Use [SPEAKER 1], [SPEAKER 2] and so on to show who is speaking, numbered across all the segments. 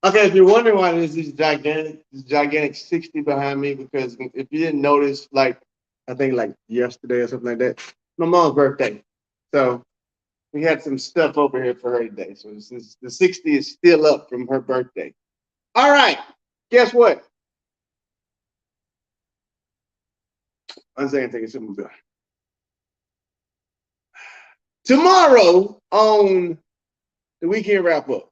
[SPEAKER 1] Okay, if you're wondering why there's this gigantic 60 behind me, because if you didn't notice, like I think like yesterday or something like that, my mom's birthday. So we had some stuff over here for her today. So the 60 is still up from her birthday. All right. Guess what? One second, take a sip of beer. Tomorrow on the weekend wrap up,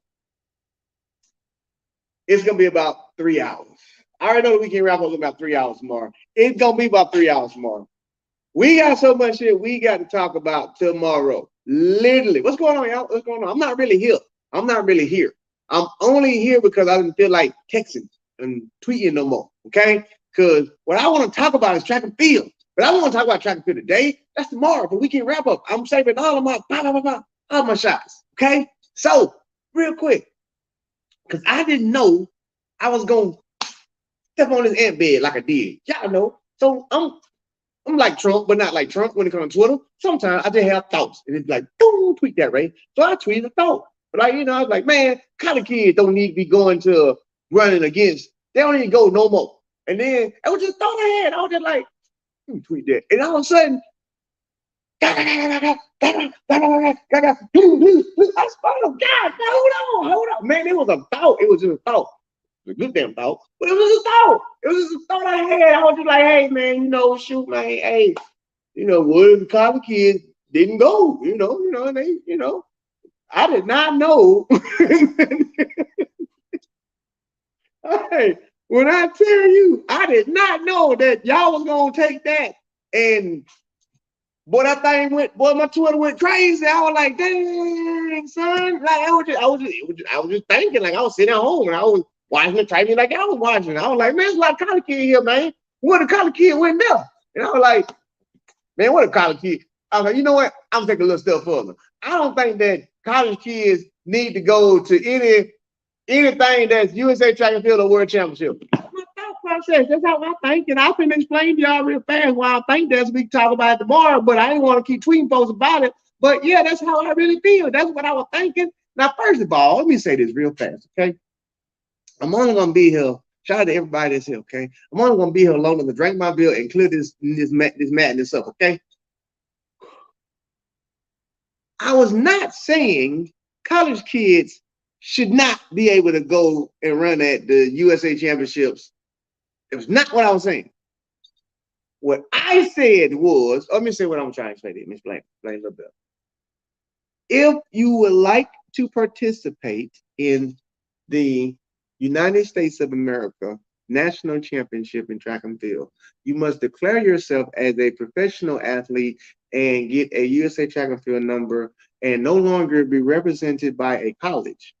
[SPEAKER 1] it's gonna be about 3 hours. I already know the weekend wrap up is about 3 hours tomorrow. It's gonna be about 3 hours tomorrow. We got so much shit we got to talk about tomorrow. Literally. What's going on, y'all? What's going on? I'm not really here. I'm not really here. I'm only here because I didn't feel like texting and tweeting no more. Okay? Because what I want to talk about is track and field. But I don't want to talk about track and field today. That's tomorrow for weekend wrap up. I'm saving all of my all my shots. Okay? So, real quick, because I didn't know I was gonna step on this ant bed like I did. Y'all know. So I'm like Trump, but not like Trump when it comes to Twitter. Sometimes I just have thoughts. And it's like, boom, tweet that, right? So I tweeted a thought. But like, I was like, man, college kids don't need to be going to running against. They don't need to go no more. And then it was just thought I had. I was just like, tweet that. And all of a sudden, I was like, God, hold on. Man, it was a thought. It was just a thought. A good damn thought, but it was just a thought. It was just a thought I had. I was just like, hey, man, shoot, man, hey, what if the college kids didn't go? And they, I did not know. Hey, when I tell you, I did not know that y'all was gonna take that and boy, that thing went. Boy, my Twitter went crazy. I was like, "Dang, son!" Like I was just thinking. Like I was sitting at home and I was watching the training like I was watching. I was like, "Man, there's a lot of college kids here, man. What a college kid went there?" And I was like, "Man, what a college kid." I was like, "You know what? I'm gonna take a little step further. I don't think that college kids need to go to anything that's USA Track and Field or World Championship." My thought process. That's how I think, and I can explain to y'all real fast why I think that. We can talk about it tomorrow, but I didn't want to keep tweeting folks about it. But yeah, that's how I really feel. That's what I was thinking. Now, first of all, let me say this real fast, okay? I'm only gonna be here. Shout out to everybody that's here, okay? I'm only gonna be here long enough to drink my beer and clear this madness up, okay? I was not saying college kids should not be able to go and run at the USA Championships. It was not what I was saying. What I said was, let me say what I'm trying to say. Let me explain a little bit. If you would like to participate in the United States of America National Championship in track and field, you must declare yourself as a professional athlete and get a USA track and field number and no longer be represented by a college.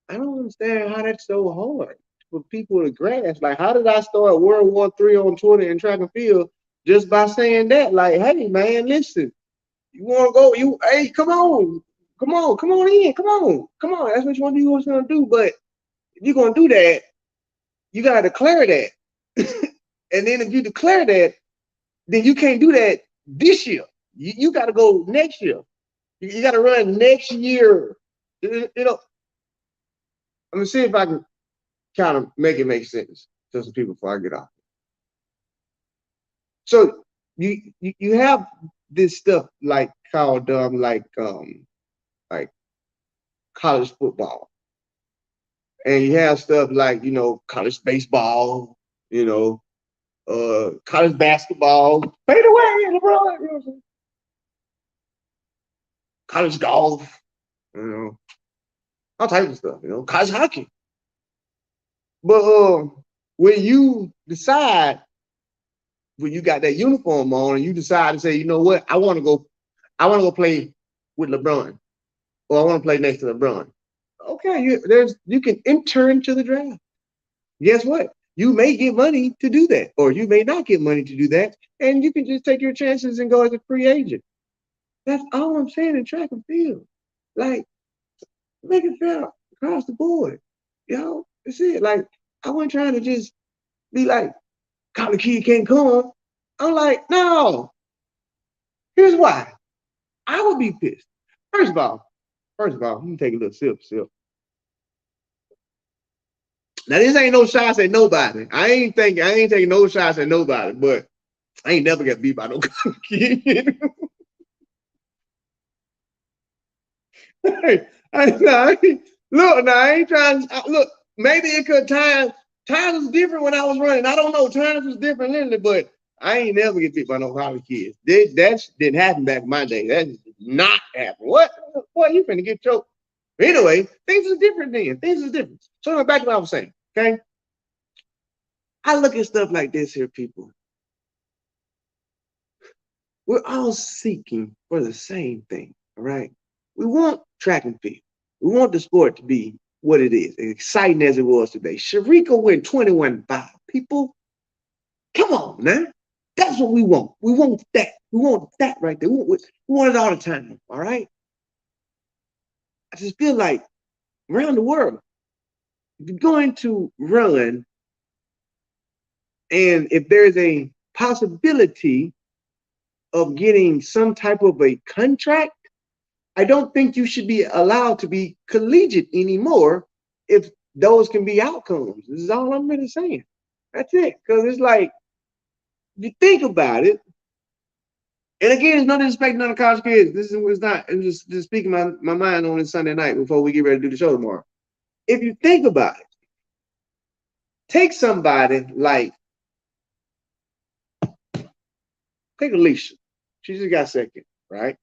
[SPEAKER 1] I don't understand how that's so hard for people to grasp. Like, how did I start World War III on Twitter and track and field just by saying that? Like, hey, man, listen, you want to go? Hey, come on, come on in, come on. That's what you want to do. What you want to do? But if you're gonna do that, you gotta declare that. And then if you declare that, then you can't do that this year. You got to go next year. You got to run next year. I'm gonna see if I can kind of make it make sense to some people before I get off. So you have this stuff like called like college football, and you have stuff like college baseball, college basketball, fade away, LeBron, college golf, all types of stuff, college hockey. But when you decide when you got that uniform on and you decide to say, you know what, I want to go play with LeBron, or I want to play next to LeBron. Okay, you can enter into the draft. Guess what? You may get money to do that, or you may not get money to do that, and you can just take your chances and go as a free agent. That's all I'm saying in track and field. Like, make it fair across the board. That's it. Like, I wasn't trying to just be like, college kid can't come. I'm like, no. Here's why. I would be pissed. First of all, let me take a little sip. Now this ain't no shots at nobody. I ain't taking no shots at nobody, but I ain't never got beat by no kid. Look, now I ain't trying to look. Maybe it could times was different when I was running. I don't know. Times was different lately, but I ain't never get beat by no college kids. That didn't happen back in my day. That did not happen. What? Boy, you finna get choked. Anyway, things are different then. Things are different. So back to what I was saying. Okay. I look at stuff like this here, people. We're all seeking for the same thing. All right. We want track and field. We want the sport to be what it is, exciting as it was today. Sharika went 21-5. People, come on now. That's what we want. We want that. We want that right there. We want it all the time. All right. I just feel like around the world, if you're going to run, and if there's a possibility of getting some type of a contract, I don't think you should be allowed to be collegiate anymore if those can be outcomes. This is all I'm really saying. That's it. Because it's like, if you think about it, and again, it's no disrespect to the college kids. This is not, I'm just speaking my mind on this Sunday night before we get ready to do the show tomorrow. If you think about it, take somebody like, take Alicia. She just got second, right?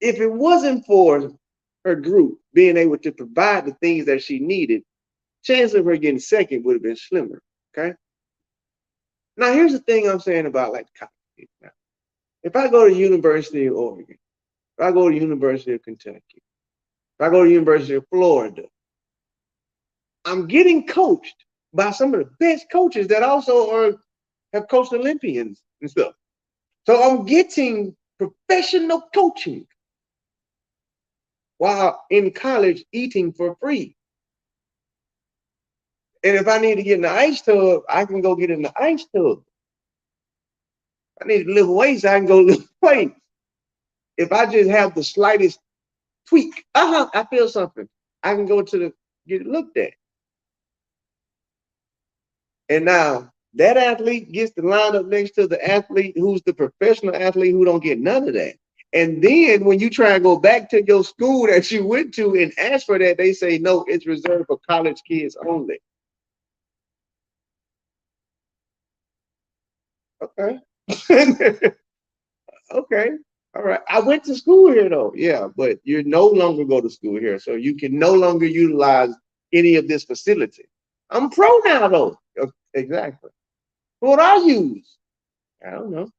[SPEAKER 1] If it wasn't for her group being able to provide the things that she needed, chance of her getting second would have been slimmer. Okay. Now here's the thing I'm saying about like college. Now, if I go to University of Oregon, if I go to University of Kentucky, if I go to University of Florida, I'm getting coached by some of the best coaches that also have coached Olympians and stuff. So I'm getting professional coaching while in college eating for free. And if I need to get in the ice tub, I can go get in the ice tub. If I need to lift weights, I can go lift weights. If I just have the slightest tweak, I feel something, I can go get it looked at. And now that athlete gets to line up next to the athlete who's the professional athlete who don't get none of that. And then when you try and go back to your school that you went to and ask for that, they say, no, it's reserved for college kids only. Okay. Okay. All right. I went to school here though. Yeah, but you no longer go to school here. So you can no longer utilize any of this facility. I'm pro now though. Exactly. What I use? I don't know.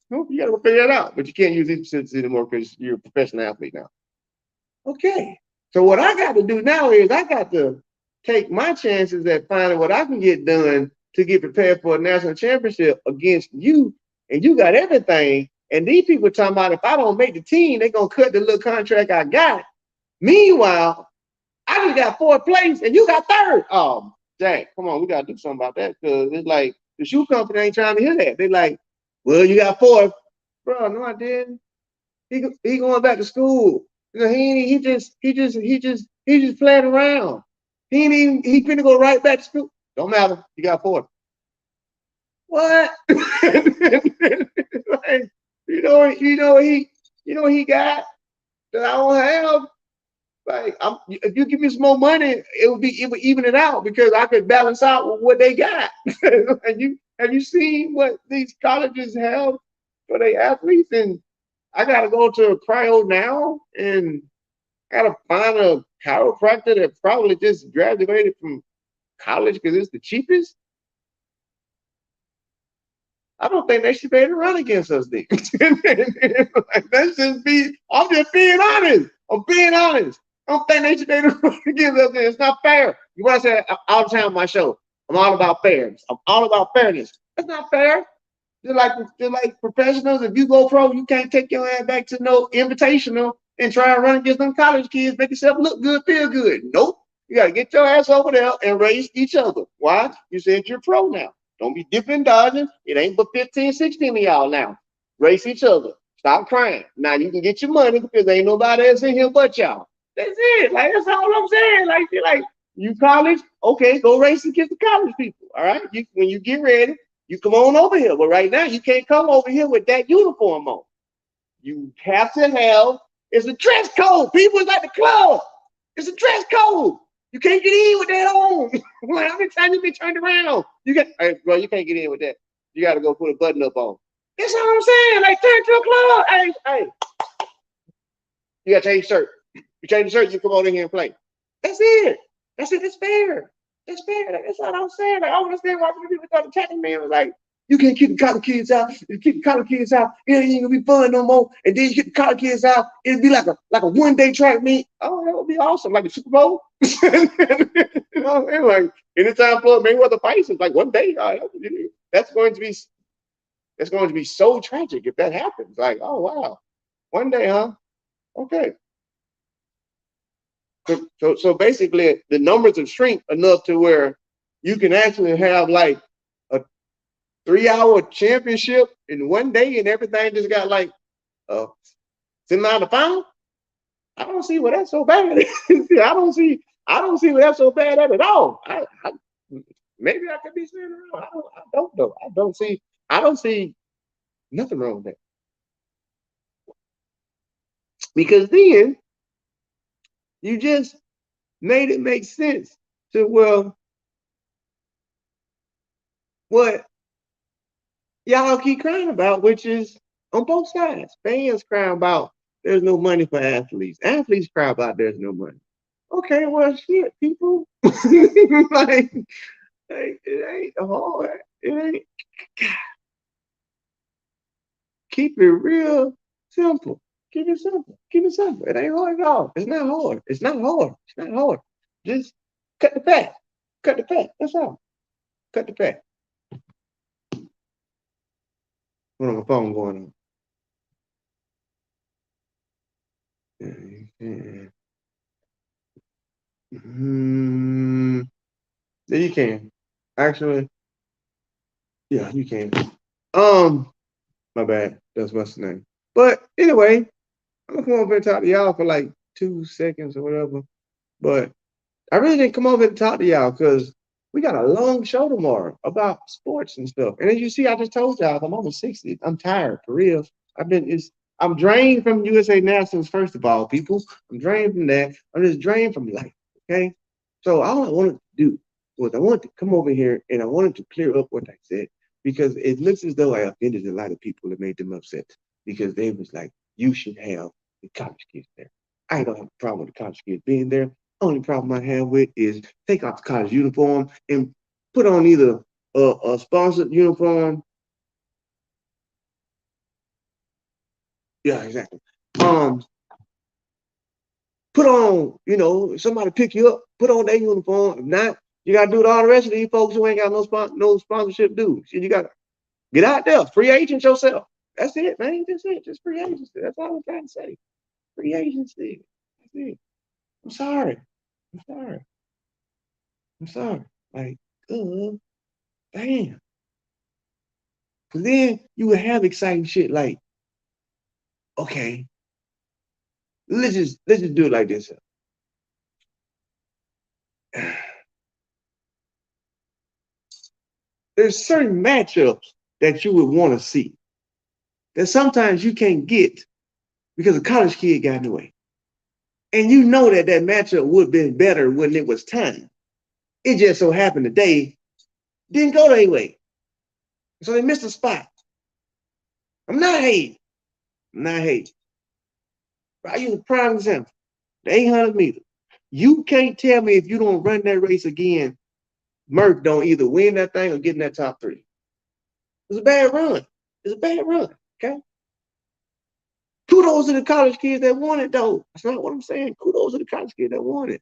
[SPEAKER 1] You gotta figure it out. But you can't use these facilities anymore because you're a professional athlete now. Okay. So what I got to do now is I got to take my chances at finding what I can get done to get prepared for a national championship against you. And you got everything. And these people talking about if I don't make the team, they're going to cut the little contract I got. Meanwhile, I just got fourth place and you got third. Oh, Jack, come on, we got to do something about that because it's like the shoe company ain't trying to hear that. They're like, well, you got fourth. Bro, no, I didn't. He going back to school. You know, he just playing around. He finna go right back to school. Don't matter. You got fourth. What? Like, you know what he got that I don't have. Like, if you give me some more money, it would even it out because I could balance out with what they got. Have you seen what these colleges have for their athletes? And I gotta go to a cryo now and gotta find a chiropractor that probably just graduated from college because it's the cheapest. I don't think they should be able to run against us then. That's just I'm just being honest. I'm being honest. I don't think they should be able to run against us then. It's not fair. You want to say all the time on my show, I'm all about fairness. I'm all about fairness. That's not fair. They're like professionals. If you go pro, you can't take your ass back to no invitational and try and run against them college kids, make yourself look good, feel good. Nope. You got to get your ass over there and race each other. Why? You said you're pro now. Don't be dipping and dodging. It ain't but 15, 16 of y'all now. Race each other. Stop crying. Now you can get your money because ain't nobody else in here but y'all. That's it. Like that's all I'm saying. Like you college, okay, go race against the college people. All right. When you get ready, you come on over here. But right now, you can't come over here with that uniform on. You have to have. It's a dress code. People, it's like the club. It's a dress code. You can't get in with that on. Like, how many times you been turned around? Hey, bro, you can't get in with that. You got to go put a button up on. That's all I'm saying. Like, turn to a club. Hey, you got to change shirt. You change the shirt, you come over here and play. That's it. That's it. It's fair. It's fair. Like, that's all I'm saying. Like, I understand why people start attacking me. It was like, you can't keep the college kids out. You keep the college kids out, it ain't gonna be fun no more. And then you get the college kids out, it'd be like a 1-day track meet. Oh, that would be awesome, like the Super Bowl. You know, like anytime Floyd Mayweather fights, it's like 1 day. That's going to be so tragic if that happens. Like, oh wow, 1 day, huh? Okay. So basically, the numbers have shrink enough to where you can actually have like a 3-hour championship in 1 day, and everything just got like semi-final. I don't see what that's so bad. I don't see what that's so bad at all. Maybe I could be saying it wrong. I don't know. I don't see nothing wrong with that. Because then you just made it make sense to, well, what y'all keep crying about, which is on both sides. Fans cry about there's no money for athletes. Athletes cry about there's no money. Okay, well, shit, people. like, it ain't hard. It ain't. Keep it real simple. Keep it simple. Keep it simple. It ain't hard at all. It's not hard. It's not hard. It's not hard. Just cut the fat. Cut the fat. That's all. Cut the fat. What on my phone going on? Yeah, you can. Actually, yeah, you can. My bad. That's what's the name. But anyway, I'm gonna come over and talk to y'all for like 2 seconds or whatever. But I really didn't come over and talk to y'all because we got a long show tomorrow about sports and stuff. And as you see, I just told y'all I'm almost 60. I'm tired for real. I'm drained from USA Nationals, first of all, people. I'm drained from that. I'm just drained from life. Okay. So all I wanted to do was I wanted to come over here and I wanted to clear up what I said because it looks as though I offended a lot of people that made them upset because they was like, you should have the college kids there. I don't have a problem with the college kids being there. Only problem I have with is take off the college uniform and put on either a sponsored uniform. Yeah, exactly. Put on, somebody pick you up, put on their uniform. If not, you gotta do it all the rest of these folks who ain't got no sponsorship dues. You gotta get out there, free agent yourself. That's it, man. That's it. Just free agency. That's all I'm trying to say. Free agency. That's it. I'm sorry. I'm sorry. I'm sorry. Like, damn. Cause then you would have exciting shit like, okay, let's just do it like this. There's certain matchups that you would want to see that sometimes you can't get because a college kid got in the way. And you know that matchup would have been better when it was time. It just so happened today didn't go their way. So they missed a spot. I'm not hating. I'm not hating. But I use a prime example. The 800 meters. You can't tell me if you don't run that race again, Merck don't either win that thing or get in that top 3. It's a bad run. It's a bad run. Okay. Kudos to the college kids that won it, though. That's not what I'm saying. Kudos to the college kids that won it.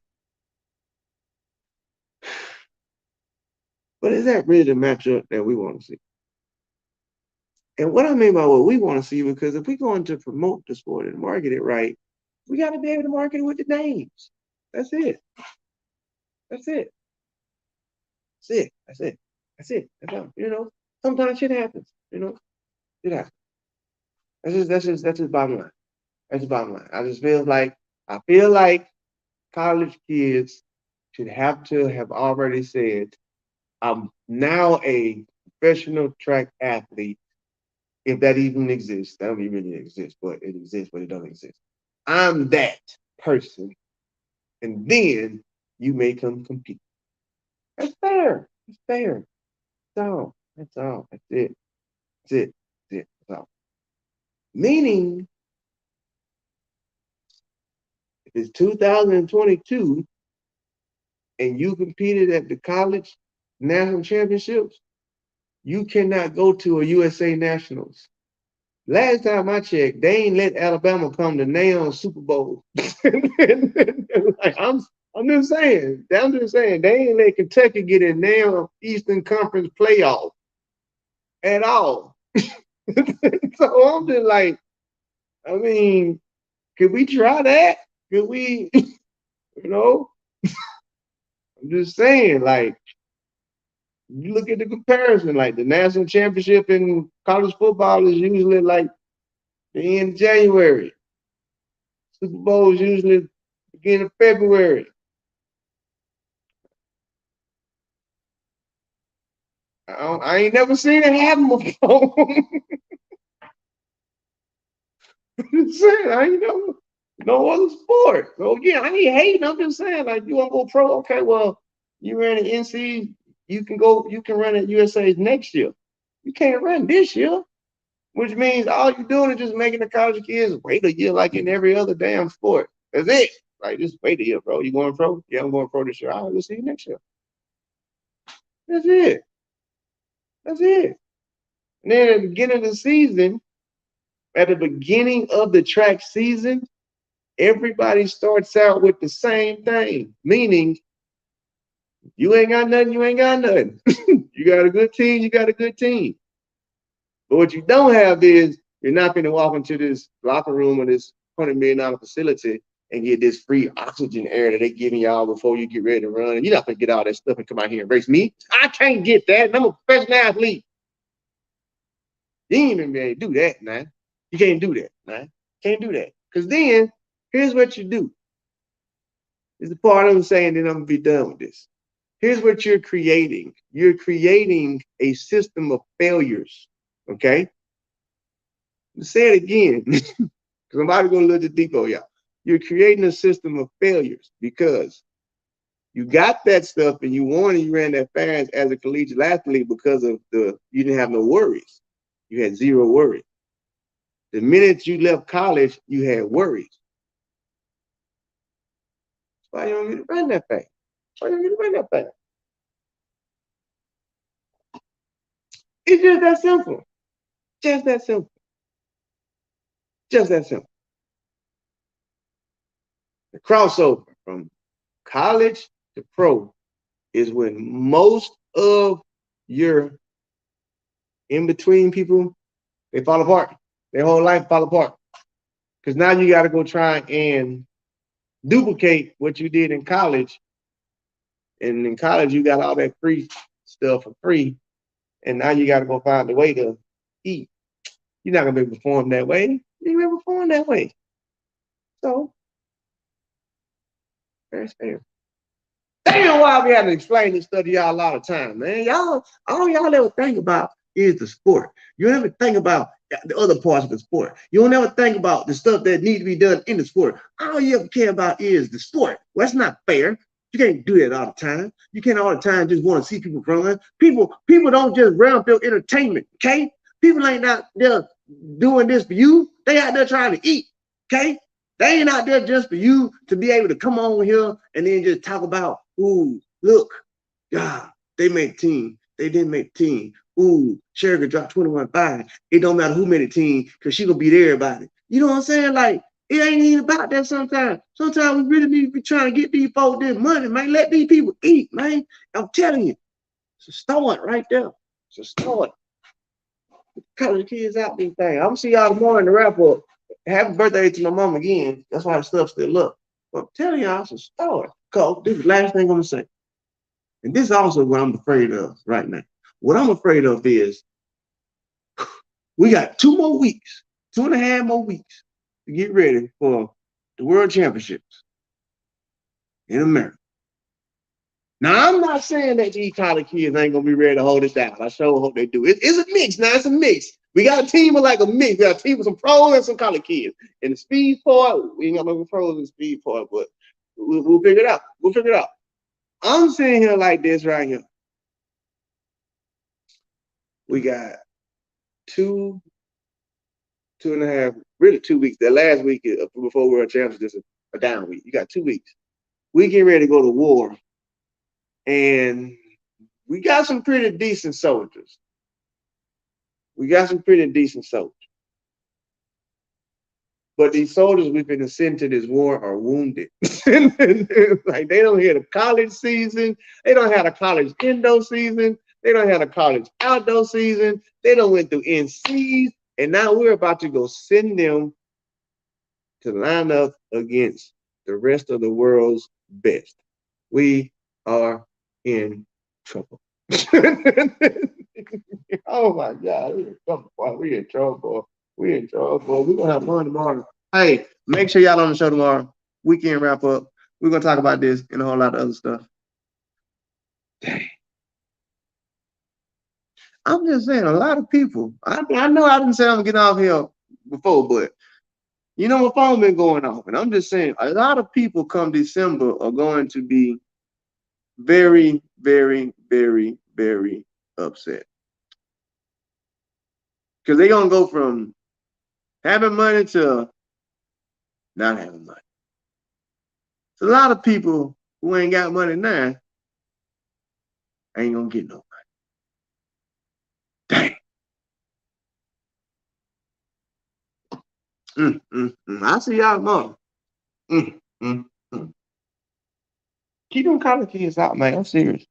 [SPEAKER 1] But is that really the matchup that we want to see? And what I mean by what we want to see, because if we're going to promote the sport and market it right, we got to be able to market it with the names. That's it. That's it. That's it. That's it. That's it. That's all. Sometimes shit happens. It happens. That's just bottom line. That's the bottom line. I feel like college kids should have to have already said, I'm now a professional track athlete, if that even exists. That don't even really exist, but it exists, but it doesn't exist. I'm that person. And then you make them compete. That's fair. That's fair. That's all. That's all. That's it. That's it. That's it. That's all. Meaning, if it's 2022 and you competed at the college national championships, you cannot go to a USA Nationals. Last time I checked, they ain't let Alabama come to NAM Super Bowl. Like, I'm just saying. I'm just saying they ain't let Kentucky get in NAM Eastern Conference playoff at all. So I'm just like, I mean, could we try that? Could we, you know? I'm just saying, like, you look at the comparison, like the national championship in college football is usually like the end of January. Super Bowl is usually beginning of February. I ain't never seen it happen before. I'm just saying, I ain't never no other sport. So again, I ain't hating. I'm just saying, like, you want to go pro? Okay, well, you ran at NC, you can go, you can run at USA next year. You can't run this year, which means all you're doing is just making the college kids wait a year, like in every other damn sport. That's it. Like, just wait a year, bro. You going pro? Yeah, I'm going pro this year. All right, we'll see you next year. That's it. That's it. And then at the beginning of the season, at the beginning of the track season, everybody starts out with the same thing, meaning you ain't got nothing, you ain't got nothing. You got a good team, you got a good team. But what you don't have is you're not going to walk into this locker room or this $100 million facility and get this free oxygen air that they giving y'all before you get ready to run. And you're not going to get all that stuff and come out here and race me. I can't get that. I'm a professional athlete. You ain't even be able to do that, man. You can't do that, man. Can't do that. Because then, here's what you do. This is the part I'm saying, then I'm going to be done with this. Here's what you're creating. You're creating a system of failures, okay? Let's say it again, because I'm about to go a little bit deeper, y'all. You're creating a system of failures because you got that stuff and you won and you ran that fast as a collegiate athlete because of you didn't have no worries. You had zero worries. The minute you left college, you had worries. Why you don't get to run that fast? Why you don't get to run that fast? It's just that simple. Just that simple. Just that simple. The crossover from college to pro is when most of your in-between people, they fall apart. Their whole life fall apart. Because now you got to go try and duplicate what you did in college. And in college, you got all that free stuff for free. And now you got to go find a way to eat. You're not going to be able to perform that way. You're going to perform that way. So, that's fair. Damn, why we have to explain this stuff to y'all a lot of time, man. All y'all ever think about is the sport. You don't ever think about the other parts of the sport. You don't ever think about the stuff that needs to be done in the sport. All you ever care about is the sport. Well, that's not fair. You can't do that all the time. You can't all the time just want to see people run. People don't just run for entertainment, okay? People ain't out there doing this for you. They out there trying to eat, okay? They ain't out there just for you to be able to come on here and then just talk about, ooh, look, God, they made team. They didn't make team. Ooh, Sha'carri dropped 21-5. It don't matter who made a team because she gonna beat everybody. You know what I'm saying? Like, it ain't even about that sometimes. Sometimes we really need to be trying to get these folks this money, man. Let these people eat, man. I'm telling you. It's a start right there. It's a start. College kids out these things. I'm gonna see y'all tomorrow in the wrap up. Happy birthday to my mom again. That's why the stuff still up. But I'm telling y'all, it's a start. Cause this is the last thing I'm gonna say. And this is also what I'm afraid of right now. What I'm afraid of is we got 2 more weeks 2.5 more weeks to get ready for the World Championships in America. Now, I'm not saying that these college kids ain't gonna be ready to hold it down. I sure hope they do. It's a mix. Now it's a mix. We got a team of like a mix. We got a team of some pros and some college kids. And the speed part, we ain't got no pros in the speed part, but we'll figure it out. We'll figure it out. I'm sitting here like this right here. We got 2.5, really 2 weeks. The last week before World Championships is a down week. You got 2 weeks. We get ready to go to war. And we got some pretty decent soldiers. But these soldiers we've been sent to this war are wounded. Like they don't have a college season. They don't have a college indoor season. They don't have a college outdoor season. They don't went through NCs. And now we're about to go send them to line up against the rest of the world's best. We are in trouble. Oh my God, we in trouble, boy. We in trouble. We're gonna have fun tomorrow. Hey, make sure y'all on the show tomorrow. Weekend wrap up. We're gonna talk about this and a whole lot of other stuff. Dang. I'm just saying, a lot of people. I know I didn't say I'm gonna get off here before, but you know my phone been going off, and I'm just saying, a lot of people come December are going to be very, very, very, very upset. Because they're going to go from having money to not having money. So a lot of people who ain't got money now ain't going to get no money. Dang. I see y'all tomorrow. Keep them college kids out, man. I'm serious.